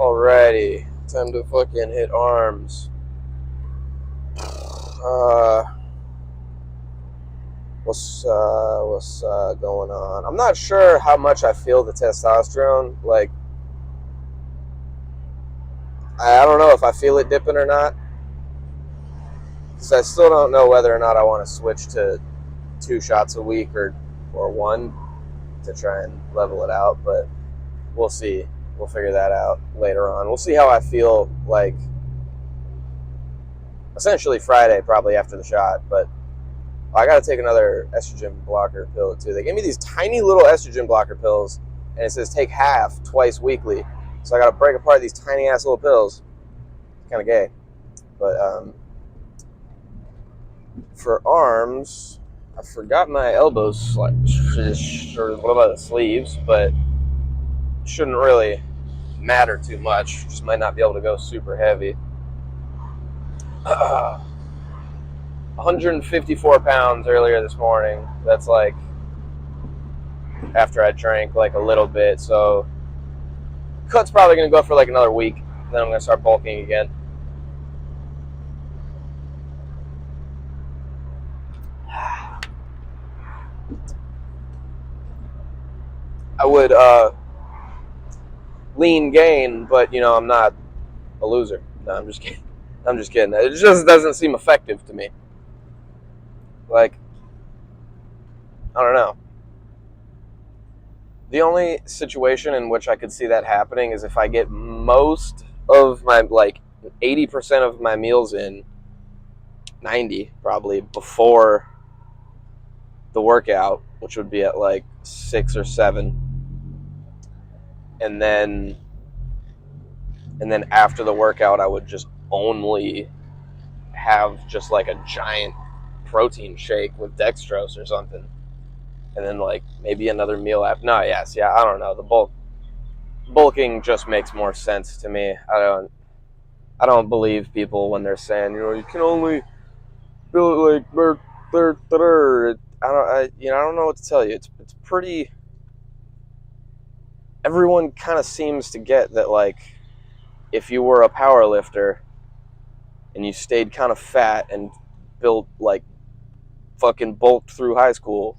Alrighty, time to fucking hit arms. Uh, what's going on? I'm not sure how much I feel the testosterone. Like, I don't know if I feel it dipping or not, because I still don't know whether or not I want to switch to 2 shots a week or one to try and level it out. But we'll see. We'll figure that out later on. We'll see how I feel. Like, essentially Friday, probably after the shot, but. I got to take another estrogen blocker pill too. They gave me these tiny little estrogen blocker pills, and it says take half twice weekly. So I got to break apart these tiny ass little pills. Kind of gay, but for arms, I forgot my elbows or what about the sleeves, but shouldn't really matter too much. Just might not be able to go super heavy. 154 pounds earlier this morning. That's like after I drank like a little bit, so cut's probably going to go for like another week. Then I'm going to start bulking again. I would lean gain, but you know I'm not a loser. No, I'm just kidding. I'm just kidding. It just doesn't seem effective to me. Like, I don't know. The only situation in which I could see that happening is if I get most of my, like, 80% of my meals in, 90 probably, before the workout, which would be at like 6 or 7. And then after the workout, I would just only have just like a giant protein shake with dextrose or something, and then like maybe another meal after. No, yes, yeah, I don't know. The bulking just makes more sense to me. I don't believe people when they're saying, you know, you can only build like I don't know what to tell you. It's pretty. Everyone kind of seems to get that, like, if you were a power lifter and you stayed kind of fat and built like fucking bulked through high school,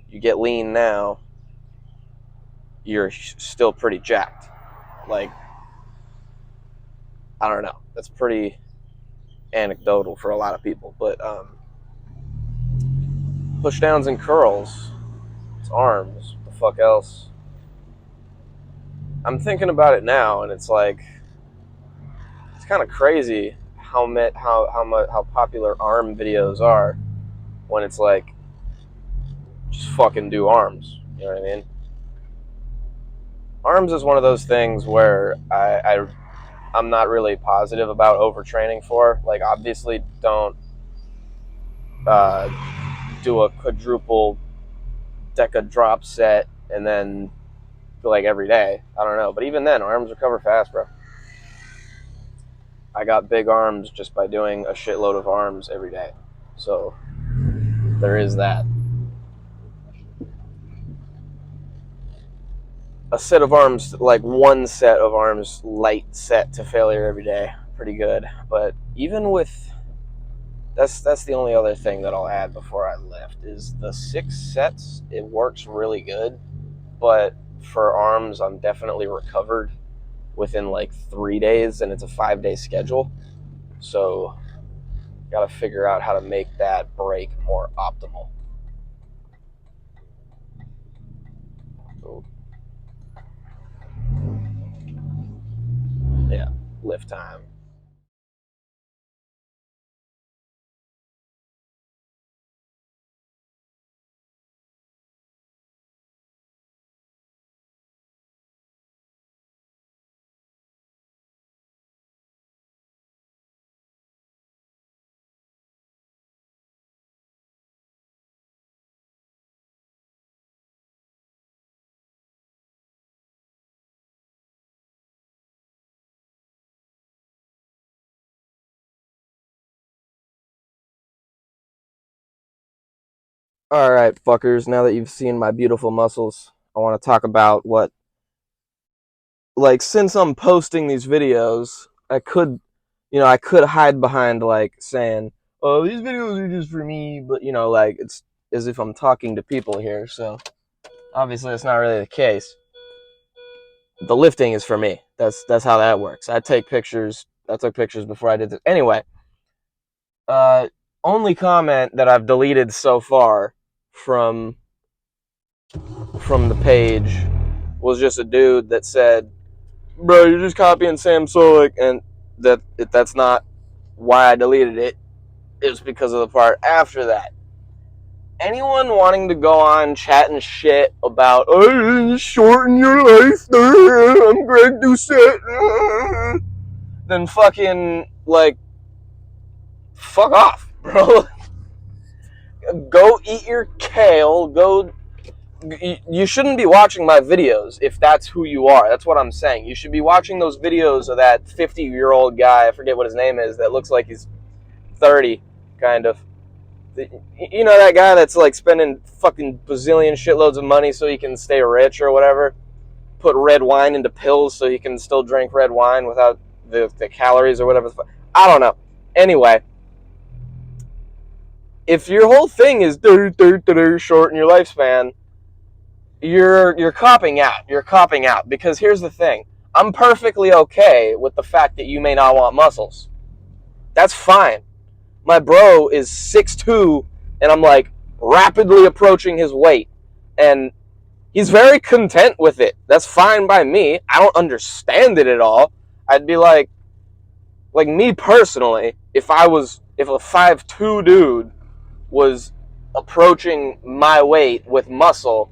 you get lean now, you're still pretty jacked. Like, I don't know. That's pretty anecdotal for a lot of people. But push downs and curls, it's arms. What the fuck else? I'm thinking about it now, and it's like it's kind of crazy how popular arm videos are when it's like just fucking do arms. You know what I mean? Arms is one of those things where I'm not really positive about overtraining for. Like, obviously, don't uh, do a quadruple deca drop set and then like every day. I don't know, but even then, arms recover fast, bro. I got big arms just by doing a shitload of arms every day. So there is that. A set of arms, like one set of arms, light set to failure every day, pretty good. But even with that's the only other thing that I'll add before I lift is the 6 sets. It works really good, but for arms, I'm definitely recovered within like 3 days, and it's a 5-day schedule. So, got to figure out how to make that break more optimal. So, yeah, lift time. All right, fuckers. Now that you've seen my beautiful muscles, I want to talk about what like, since I'm posting these videos, I could hide behind, like, saying, oh, these videos are just for me, but, like, it's as if I'm talking to people here, so obviously that's not really the case. The lifting is for me. That's how that works. I took pictures before I did this. Anyway, only comment that I've deleted so far from the page was just a dude that said, bro, you're just copying Sam Solik, and that's not why I deleted it. It was because of the part after that. Anyone wanting to go on chatting shit about, oh, shorten your life, I'm Greg Doucette, then fucking, like, fuck off, bro. Go eat your kale, you shouldn't be watching my videos if that's who you are. That's what I'm saying. You should be watching those videos of that 50-year-old guy, I forget what his name is, that looks like he's 30, kind of. You know that guy that's like spending fucking bazillion shitloads of money so he can stay rich or whatever? Put red wine into pills so he can still drink red wine without the calories or whatever. I don't know. Anyway, if your whole thing is shorten your lifespan, you're copping out. You're copping out. Because here's the thing. I'm perfectly okay with the fact that you may not want muscles. That's fine. My bro is 6'2", and I'm like rapidly approaching his weight, and he's very content with it. That's fine by me. I don't understand it at all. I'd be like me personally, if a 5'2" dude was approaching my weight with muscle,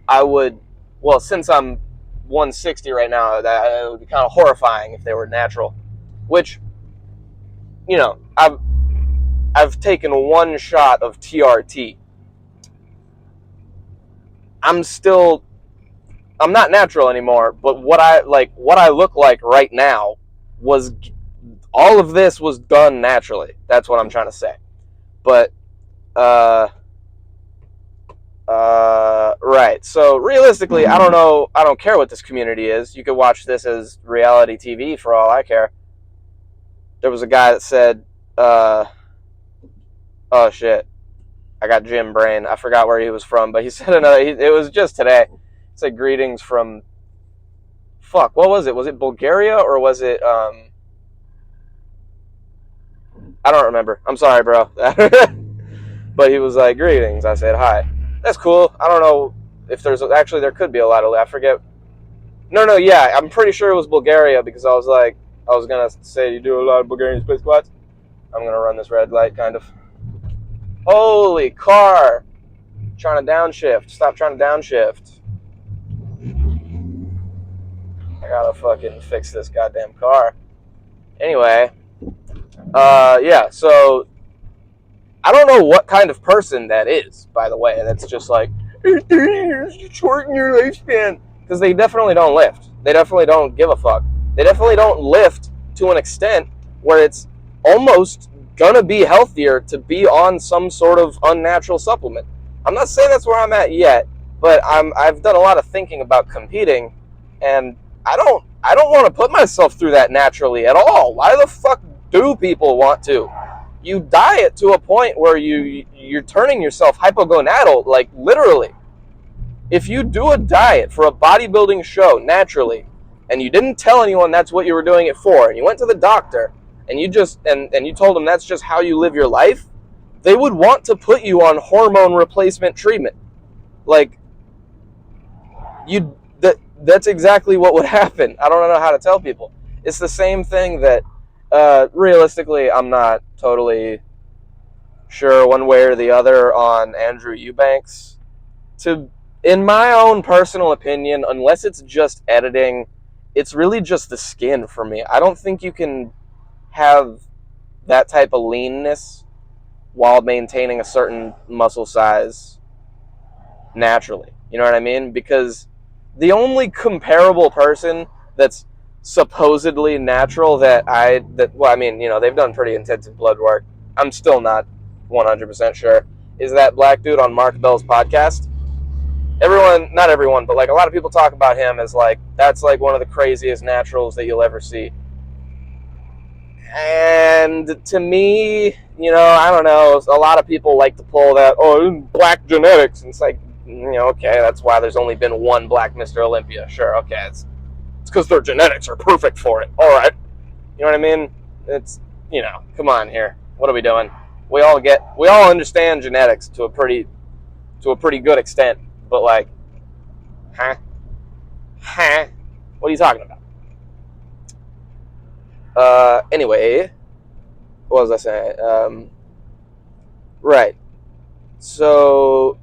I would, well, since I'm 160 right now, that it would be kind of horrifying if they were natural, which, I've taken one shot of TRT. I'm not natural anymore, but what I look like right now was, all of this was done naturally. That's what I'm trying to say. But, right. So realistically, I don't care what this community is. You could watch this as reality TV for all I care. There was a guy that said, oh shit, I got gym brain. I forgot where he was from, but he said it was just today. He said greetings from, fuck, what was it? Was it Bulgaria or was it, I don't remember. I'm sorry, bro. But he was like, greetings. I said, hi. That's cool. I don't know if there could be a lot of, I forget. No, yeah, I'm pretty sure it was Bulgaria because I was going to say, you do a lot of Bulgarian split squats. I'm going to run this red light, kind of. Holy car! Trying to downshift. Stop trying to downshift. I gotta fucking fix this goddamn car. Anyway, yeah, so I don't know what kind of person that is, by the way. That's just like, shorten your lifespan. Because they definitely don't lift. They definitely don't give a fuck. They definitely don't lift to an extent where it's almost gonna be healthier to be on some sort of unnatural supplement. I'm not saying that's where I'm at yet, but I've done a lot of thinking about competing, and I don't want to put myself through that naturally at all. Why the fuck do people want to? You diet to a point where you're turning yourself hypogonadal, like literally. If you do a diet for a bodybuilding show naturally, and you didn't tell anyone that's what you were doing it for, and you went to the doctor, and you just and you told them that's just how you live your life, they would want to put you on hormone replacement treatment. Like, that's exactly what would happen. I don't know how to tell people. It's the same thing that, realistically, I'm not totally sure one way or the other on Andrew Eubanks. In my own personal opinion, unless it's just editing, it's really just the skin for me. I don't think you can have that type of leanness while maintaining a certain muscle size naturally. You know what I mean? Because the only comparable person that's supposedly natural they've done pretty intensive blood work. I'm still not 100% sure. Is that black dude on Mark Bell's podcast? everyone, not everyone, but like a lot of people talk about him as like that's like one of the craziest naturals that you'll ever see. And to me, I don't know. A lot of people like to pull that, oh, black genetics. And it's like, okay, that's why there's only been one black Mr. Olympia. Sure, okay, it's because their genetics are perfect for it. All right, you know what I mean? It's, come on here. What are we doing? We all understand genetics to a pretty good extent, but like, huh, huh, what are you talking about? Anyway, what was I saying? Right. So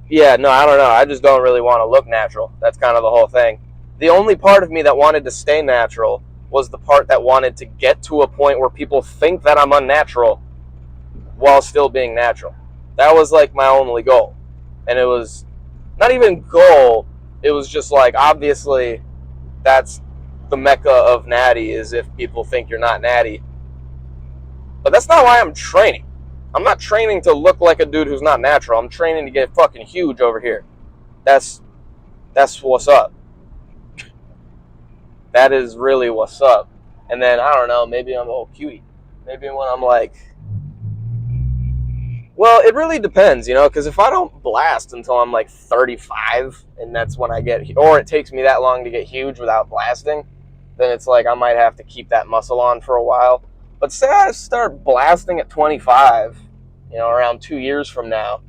yeah, no, I don't know. I just don't really want to look natural. That's kind of the whole thing. The only part of me that wanted to stay natural was the part that wanted to get to a point where people think that I'm unnatural while still being natural. That was like my only goal. And it was not even goal, it was just like obviously that's the mecca of natty is if people think you're not natty. But that's not why I'm training. I'm not training to look like a dude who's not natural. I'm training to get fucking huge over here. That's what's up. That is really what's up. And then I don't know, maybe I'm a little cutie. Maybe when I'm like, well, it really depends, because if I don't blast until I'm like 35, and that's when I get, or it takes me that long to get huge without blasting, then it's like I might have to keep that muscle on for a while. But say I start blasting at 25, around 2 years from now,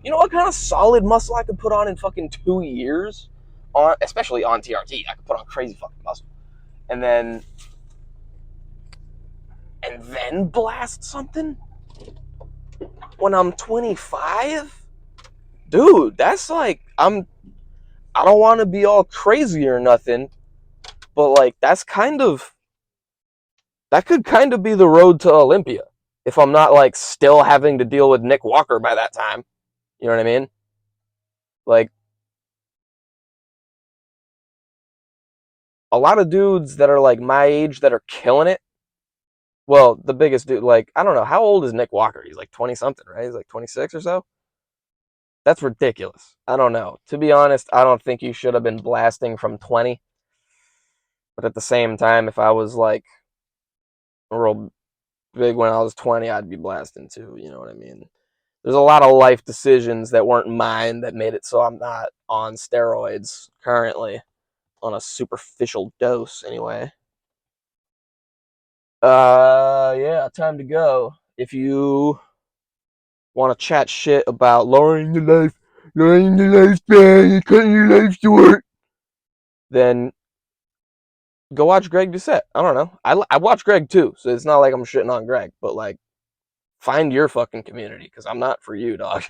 you know what kind of solid muscle I could put on in fucking 2 years? Especially on TRT, I could put on crazy fucking muscle. And then blast something when I'm 25? Dude, that's like I don't want to be all crazy or nothing, but like that could kind of be the road to Olympia if I'm not like still having to deal with Nick Walker by that time. You know what I mean? Like a lot of dudes that are like my age that are killing it. Well, the biggest dude, like, I don't know, how old is Nick Walker? He's like 20 something, right? He's like 26 or so. That's ridiculous. I don't know. To be honest, I don't think you should have been blasting from 20. But at the same time, if I was like real big when I was 20, I'd be blasting too. You know what I mean? There's a lot of life decisions that weren't mine that made it so I'm not on steroids currently, on a superficial dose anyway. Yeah, time to go. If you want to chat shit about lowering the lifespan, and cutting your life short, then go watch Greg Doucette. I don't know. I watch Greg too, so it's not like I'm shitting on Greg, but like, find your fucking community, because I'm not for you, dog.